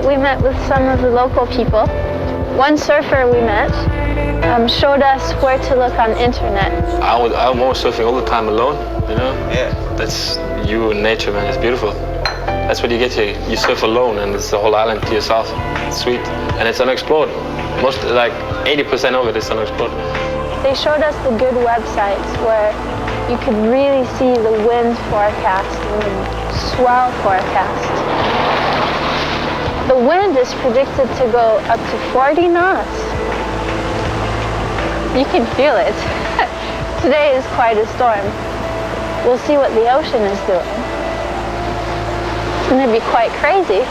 night we met with some of the local people. One surfer we met showed us where to look on the internet. I'm always surfing all the time alone, you know? Yeah. That's you and nature, man. It's beautiful. That's what you get here. You surf alone and it's the whole island to yourself. It's sweet. And it's unexplored. Most, like 80% of it is unexplored. They showed us the good websites where you could really see the wind forecast and the swell forecast. The wind is predicted to go up to 40 knots. You can feel it. Today is quite a storm. We'll see what the ocean is doing. It's going to be quite crazy.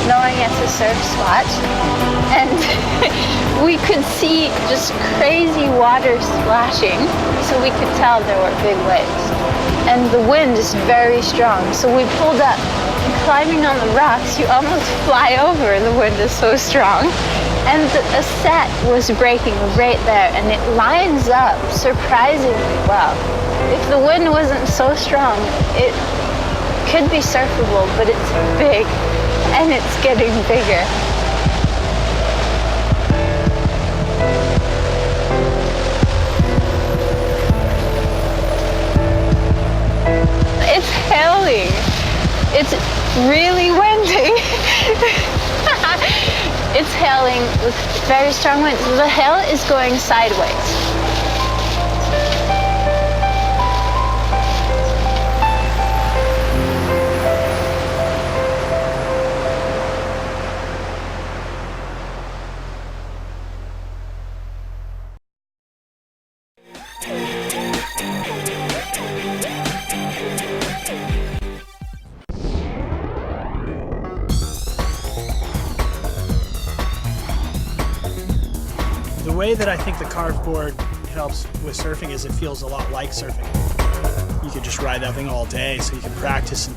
Knowing it's a surf spot, and we could see just crazy water splashing, so we could tell there were big waves. And the wind is very strong, so we pulled up. Climbing on the rocks, you almost fly over, the wind is so strong. And a set was breaking right there, and it lines up surprisingly well. If the wind wasn't so strong, it could be surfable, but it's big. And it's getting bigger. It's hailing. It's really windy. It's hailing with very strong winds. The hail is going sideways. The way that I think the carved board helps with surfing is it feels a lot like surfing. You can just ride that thing all day, so you can practice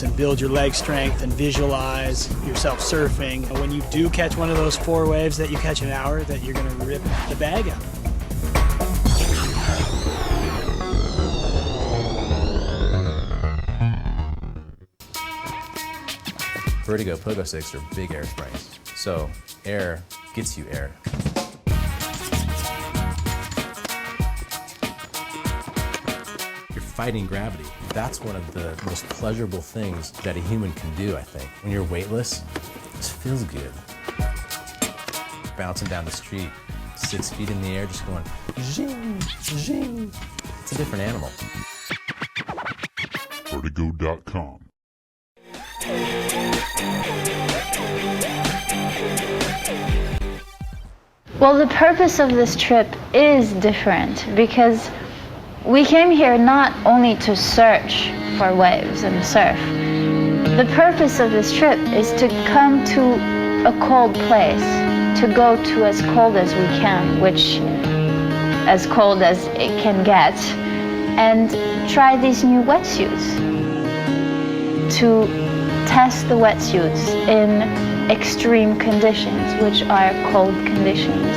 and build your leg strength and visualize yourself surfing. When you do catch one of those 4 waves that you catch an hour, that you're going to rip the bag out. Vertigo pogo sticks are big air springs, so air gets you air. You're fighting gravity. That's one of the most pleasurable things that a human can do, I think. When you're weightless, it just feels good. Bouncing down the street, 6 feet in the air, just going zing, zing. It's a different animal. Vertigo.com. Well, the purpose of this trip is different because we came here not only to search for waves and surf. The purpose of this trip is to come to a cold place, to go to as cold as we can, which as cold as it can get, and try these new wetsuits. To test the wetsuits in extreme conditions, which are cold conditions.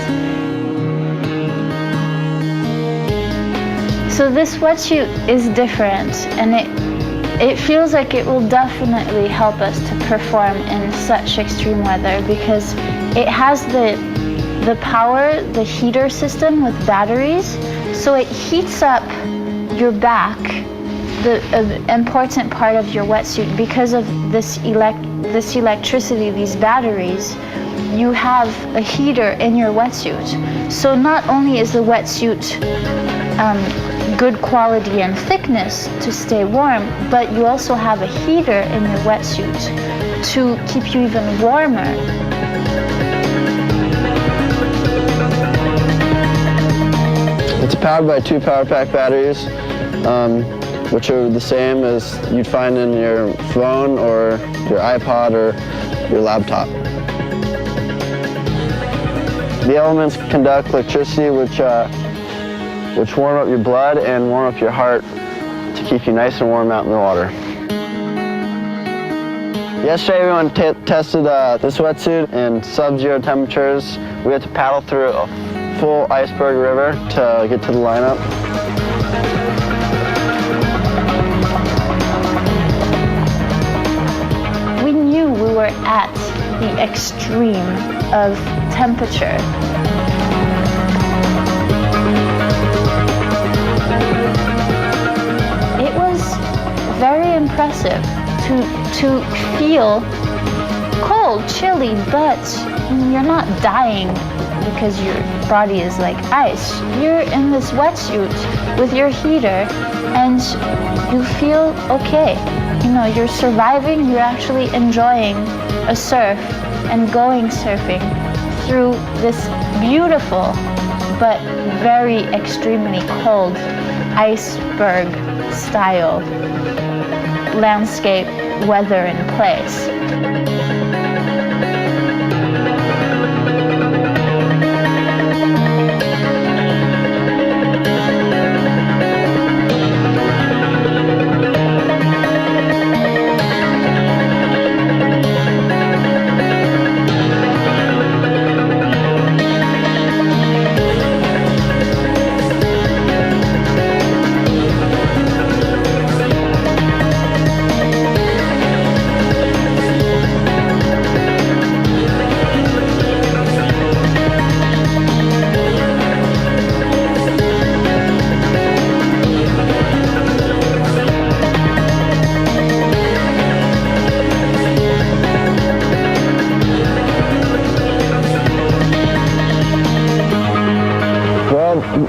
So this wetsuit is different, and it feels like it will definitely help us to perform in such extreme weather because it has the power, the heater system with batteries, so it heats up your back, the important part of your wetsuit. Because of this electricity, these batteries, you have a heater in your wetsuit. So not only is the wetsuit good quality and thickness to stay warm, but you also have a heater in your wetsuit to keep you even warmer. It's powered by 2 power pack batteries. which are the same as you'd find in your phone or your iPod or your laptop. The elements conduct electricity, which warm up your blood and warm up your heart to keep you nice and warm out in the water. Yesterday everyone tested this wetsuit in sub-zero temperatures. We had to paddle through a full iceberg river to get to the lineup. We knew we were at the extreme of temperature. It was very impressive to feel cold, chilly, but you're not dying because your body is like ice. You're in this wetsuit with your heater and you feel okay. You know, you're surviving, you're actually enjoying a surf and going surfing through this beautiful but very extremely cold iceberg style landscape weather in place.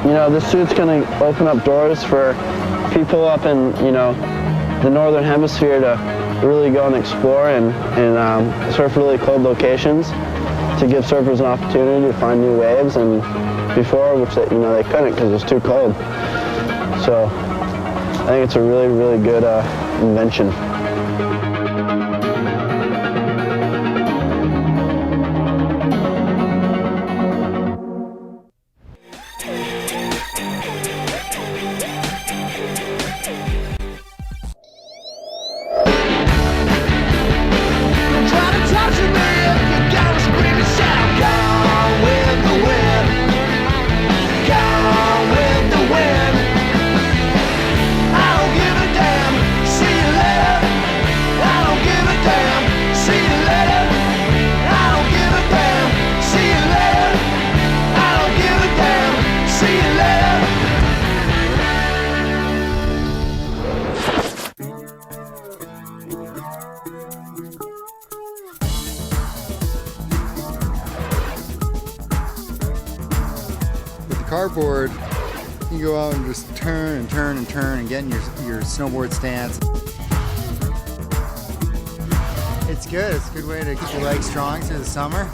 You know, this suit's going to open up doors for people up in, you know, the northern hemisphere to really go and explore and surf really cold locations, to give surfers an opportunity to find new waves, and before, which they, you know, they couldn't because it was too cold. So I think it's a really, really good invention. Cardboard, you can go out and just turn and turn and turn and get in your snowboard stance. It's good. It's a good way to keep your legs strong through the summer.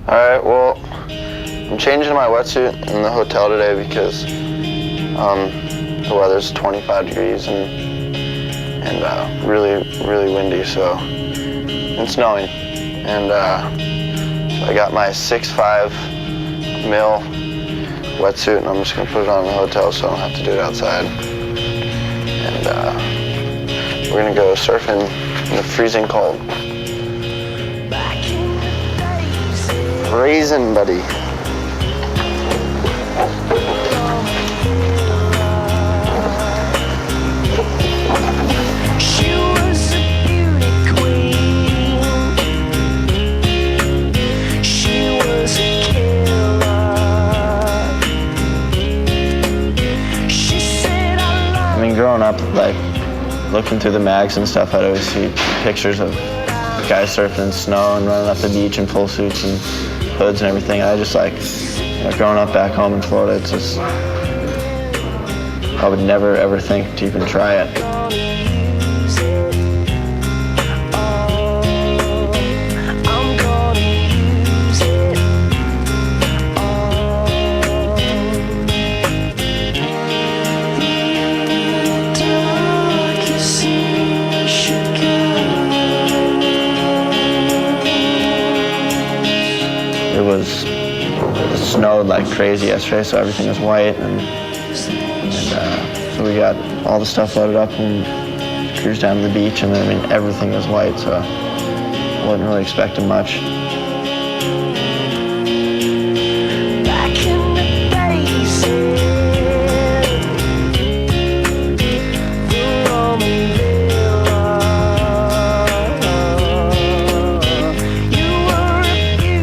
Alright, well, I'm changing my wetsuit in the hotel today because the weather's 25 degrees and and really, really windy, and snowing. And so I got my 6'5" mil wetsuit, and I'm just gonna put it on in the hotel so I don't have to do it outside. And we're gonna go surfing in the freezing cold. Freezing, buddy. Growing up, like, looking through the mags and stuff, I'd always see pictures of guys surfing in snow and running up the beach in full suits and hoods and everything. I just, like, growing up back home in Florida, it's just, I would never ever think to even try it. It snowed like crazy yesterday, so everything was white, and so we got all the stuff loaded up and cruised down to the beach, and I mean everything was white, so I wasn't really expecting much.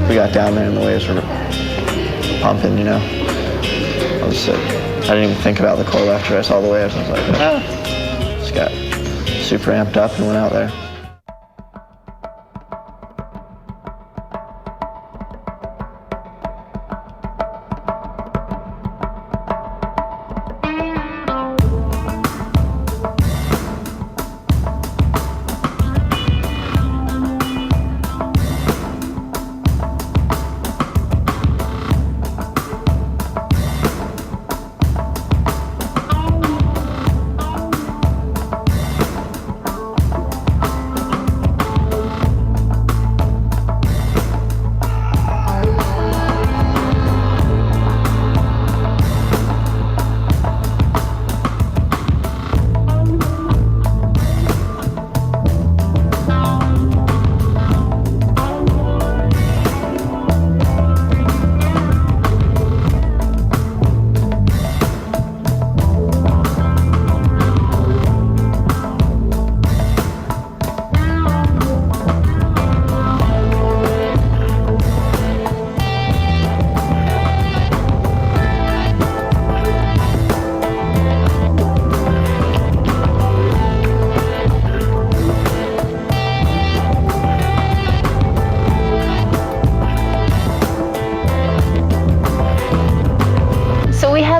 We got down there and the waves were pumping, you know. I didn't even think about the cold after I saw the waves. I was like, just got super amped up and went out there.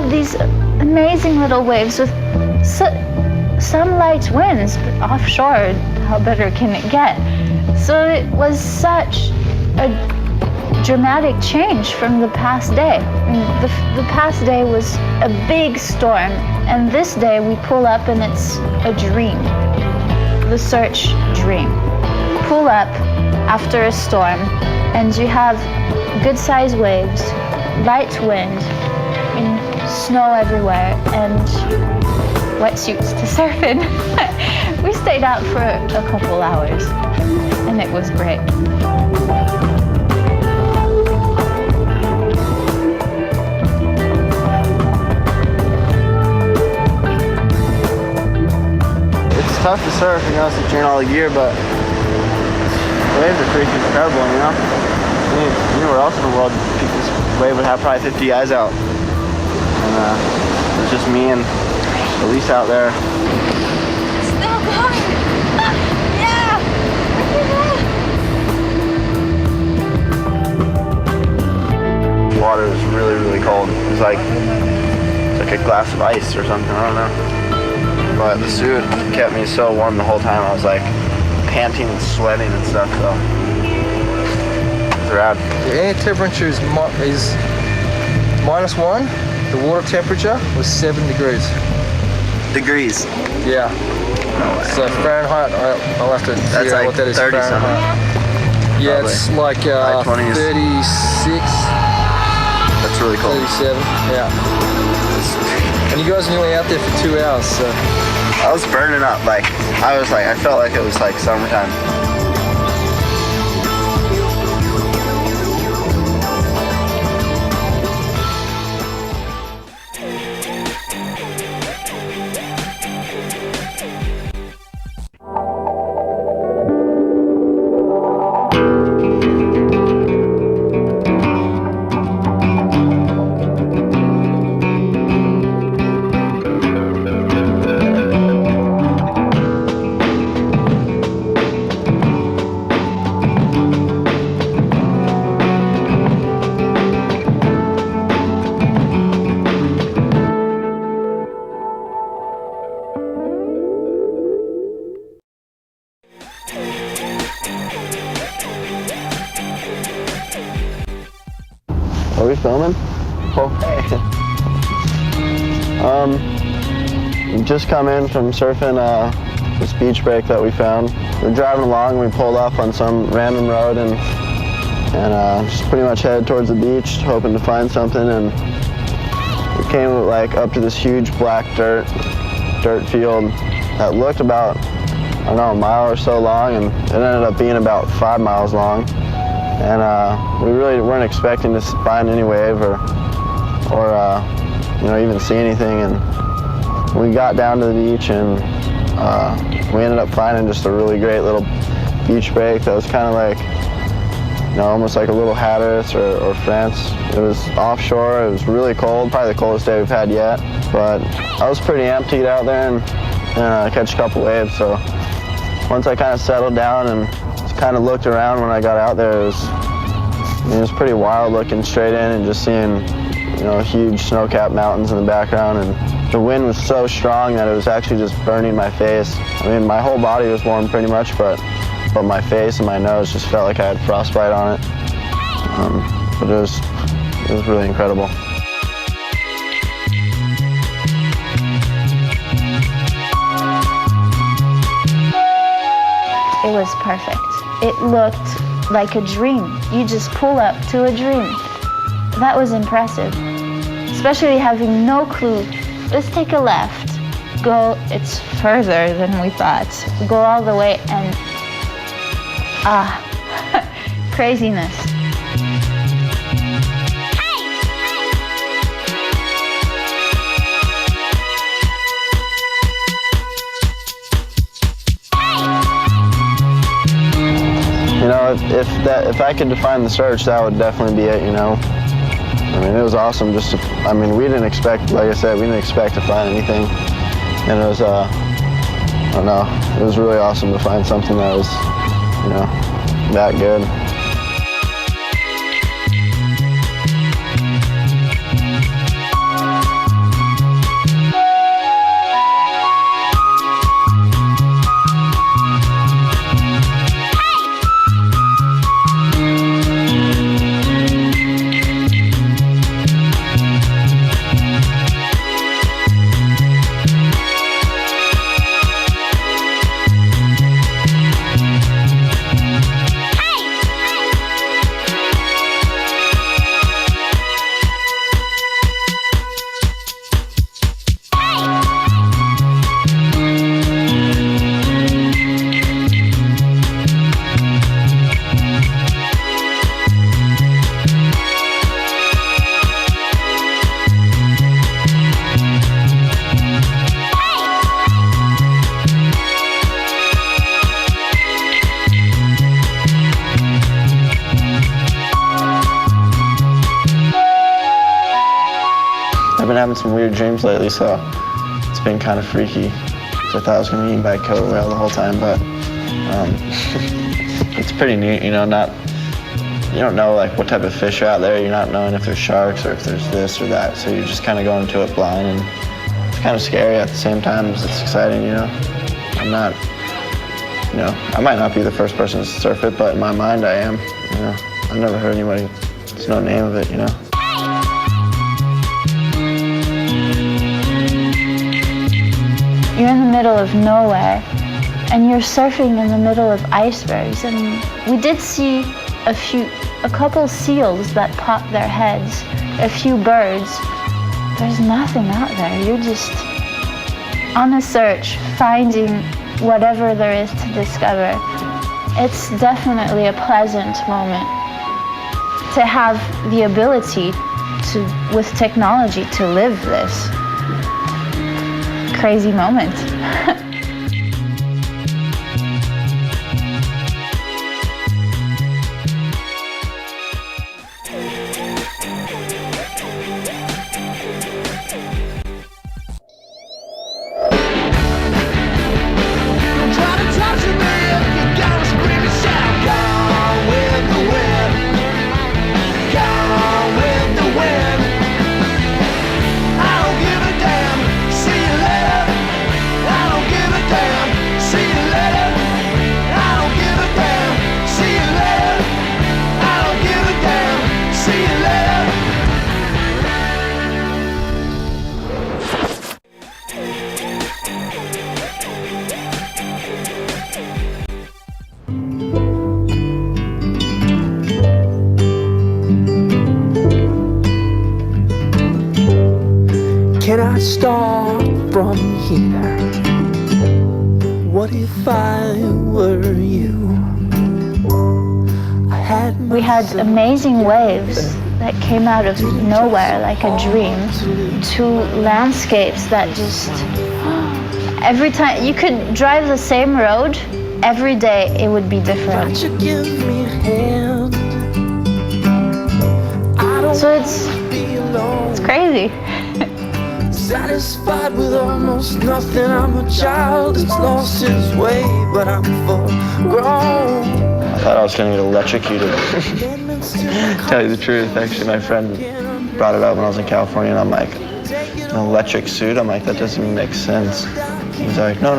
These amazing little waves with some light winds, but offshore, how better can it get? So it was such a dramatic change from the past day. I mean, the past day was a big storm, and this day we pull up and it's a dream. The search dream. Pull up after a storm, and you have good-sized waves, light wind, snow everywhere, and wetsuits to surf in. We stayed out for a couple hours, and it was great. It's tough to surf, you know, since you're in all the gear, but the waves are pretty incredible, you know? Anywhere else in the world, people's wave would have probably 50 guys out. It's just me and Elise out there. Still going! Yeah! Water is really, really cold. It's like a glass of ice or something, I don't know. But the suit kept me so warm the whole time. I was like panting and sweating and stuff, so it's rad. The air temperature is -1. The water temperature was 7 degrees. Degrees? Yeah. So Fahrenheit, I'll have to That's figure out like what that is 30 something. Fahrenheit. Yeah, Probably. it's like High 20s. 36, That's really cool. 37, yeah. And you guys are nearly out there for 2 hours, so. I was burning up, I felt like it was like summertime. Are we filming? Okay. Just come in from surfing this beach break that we found. We're driving along, we pulled off on some random road and just pretty much headed towards the beach, hoping to find something, and we came like up to this huge black dirt field that looked about, I don't know, a mile or so long, and it ended up being about 5 miles long. And we really weren't expecting to find any wave or you know, even see anything. And we got down to the beach and we ended up finding just a really great little beach break that was kind of like, you know, almost like a little Hatteras or France. It was offshore. It was really cold, probably the coldest day we've had yet. But I was pretty amped to get out there and catch a couple waves. So once I kind of settled down and kind of looked around when I got out there, it was pretty wild looking straight in and just seeing, you know, huge snow-capped mountains in the background, and the wind was so strong that it was actually just burning my face. I mean, my whole body was warm pretty much, but my face and my nose just felt like I had frostbite on it. But it was really incredible. It was perfect. It looked like a dream. You just pull up to a dream. That was impressive, especially having no clue. Let's take a left. Go, it's further than we thought. Go all the way and, craziness. You know, if I could define the search, that would definitely be it, you know. I mean, it was awesome just to, I mean, we didn't expect, like I said, we didn't expect to find anything. And it was, I don't know, it was really awesome to find something that was, you know, that good. I've been having some weird dreams lately, so it's been kind of freaky. So I thought I was going to be eaten by a killer whale the whole time, but it's pretty neat, you know. You don't know like what type of fish are out there. You're not knowing if there's sharks or if there's this or that. So you're just kind of going into it blind, and it's kind of scary at the same time as it's exciting, you know. I'm not, you know, I might not be the first person to surf it, but in my mind I am. You know, I've never heard anybody. There's no name of it, you know. You're in the middle of nowhere and you're surfing in the middle of icebergs. And we did see a couple seals that popped their heads, a few birds. There's nothing out there. You're just on a search, finding whatever there is to discover. It's definitely a pleasant moment to have the ability to, with technology, to live this crazy moment. Can I start from here? What if I were you? We had amazing waves that came out of nowhere like a dream, to landscapes that just, every time, you could drive the same road, every day it would be different. So it's crazy. Satisfied with almost nothing. I'm a child that's lost his way, but I'm full grown. I thought I was going to get electrocuted. Tell you the truth, actually, my friend brought it up when I was in California, and I'm like, an electric suit? I'm like, that doesn't even make sense. He's like, no.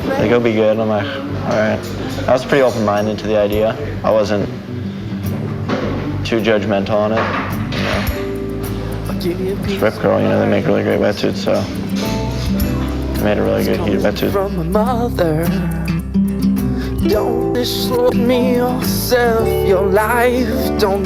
Like, it'll be good. I'm like, all right. I was pretty open-minded to the idea. I wasn't too judgmental on it. It's Rip Curl, you know, they make really great wetsuits, so they made a really good heated wetsuit. From my mother, don't short me yourself, your life, don't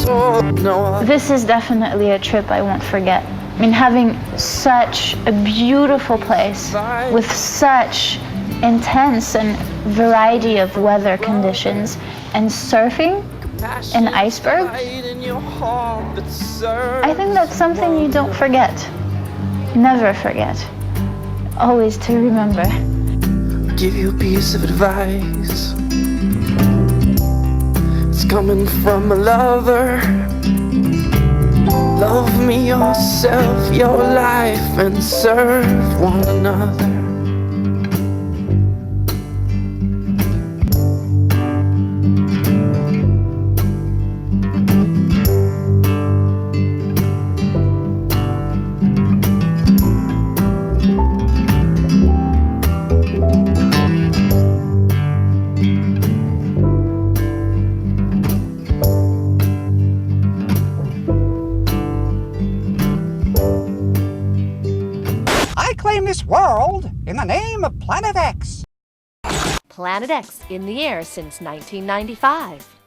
short no. This is definitely a trip I won't forget. I mean, having such a beautiful place with such intense and variety of weather conditions, and surfing in icebergs, I think that's something you don't forget. Never forget. Always to remember. I'll give you a piece of advice. It's coming from a lover. Love me yourself, your life, and serve one another. Claim this world in the name of Planet X. Planet X in the air since 1995.